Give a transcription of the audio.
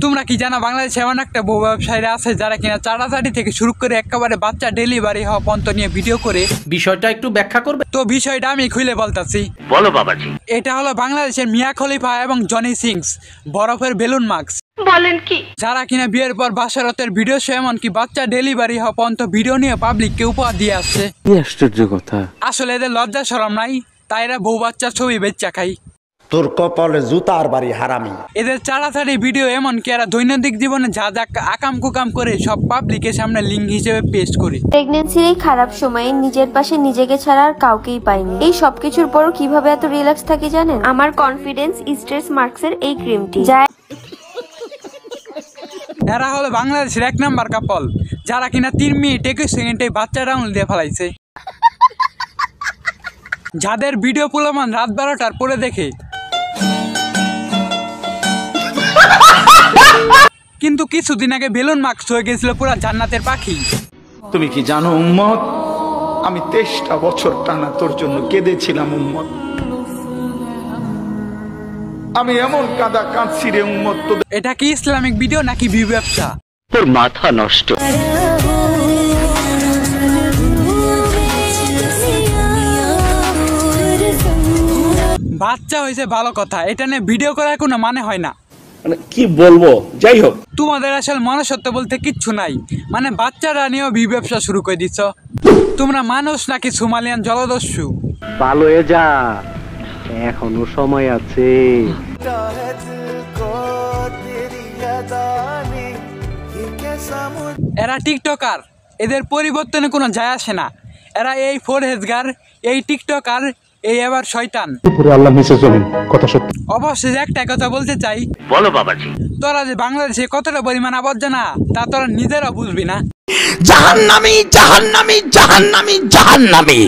তোমরা কি জানো বাংলাদেশে এমন একটা বউ ব্যবসায়ীরা আছে যারা কিনা চাটাচাটি থেকে শুরু করে একেবারে বাচ্চা ডেলিভারি হওয়া পর্যন্ত নিয়ে ভিডিও করে? বিষয়টা একটু ব্যাখ্যা করবে? তো বিষয়টা আমি খুলে বলতাছি। বলো বাবাজি। এটা হলো বাংলাদেশের মিয়া খলিফা এবং জনি সিংস বরফের বেলুন মাস্ক। বলেন কি? যারা কিনা বিয়ের পর বাসারতের ভিডিও সহ এমনকি বাচ্চা ডেলিভারি হওয়া পর্যন্ত ভিডিও নিয়ে পাবলিককে উপহার দিয়ে আসছে। কি আশ্চর্য কথা! আসলে এদের লজ্জা শরম নাই, তাই এরা বউ বাচ্চার ছবি বেচা খাই। তোর কপালে জুতার বাড়ি হারামি। এদের চাড়াচাড়ি ভিডিও এমনকি এরা দৈনন্দিন জীবনে যা যা আকাম কুকাম করে সব পাবলিকের সামনে লিঙ্ক হিসেবে পেস্ট করে। প্রেগন্যান্সির এই খারাপ সময়ে নিজের পাশে নিজেকে ছাড়া আর কাউকেই পাইনি। এই সবকিছুর পরও কিভাবে এত রিল্যাক্স থাকি জানেন? আমার কনফিডেন্স স্ট্রেস মার্কসের এই ক্রিমটি। এরা হলো বাংলাদেশের 1 নাম্বার কাপল যারা কিনা 3 মিনিট 21 সেকেন্ডে বাচ্চা ডাউনলোড দিয়ে ফেলাইছে। যাদের ভিডিও পুলমান রাত 12টার পরে দেখে, কিন্তু কিছুদিন আগে বেলুন মাস্ক হয়ে গেছিল পুরা জান্নাতের পাখি। তুমি কি জানো উম্মত, আমি 23টা বছর টানা তোর জন্য কেঁদেছিলাম উম্মত। আমি এমন কাঁদা কাঁদছি রে উম্মত। এটা কি ইসলামিক ভিডিও নাকি ভিউ ব্যবসা? তোর মাথা নষ্ট। বাচ্চা হয়েছে ভালো কথা, এটা নিয়ে ভিডিও করার কোনো মানে হয় না। মানে কি বলবো, যাই হোক। তোমাদের আসলে মনুষ্যত্ব বলতে কিচ্ছু নাই, মানে বাচ্চারা নিয়েও ভিউ ব্যবসা শুরু করে দিচ্ছ। তোমরা মানুষ নাকি সোমালিয়ান জলদস্যু? ভালো হয়ে যা, এখনো সময় আছে। এরা টিকটকার, এদের পরিবর্তনে কোনো যায় আসে না। এরা এই ফোরহেজগার, এই টিকটকার, এই আবার শয়তান। অবশ্যই একটা কথা বলতে চাই। বলো বাবাজি। তোরা যে বাংলাদেশে কতটা পরিমাণ আবর্জনা তা তোরা নিজেরা বুঝবি না। জাহান্নামী জাহান্নামী জাহান্নামী জাহান্নামী।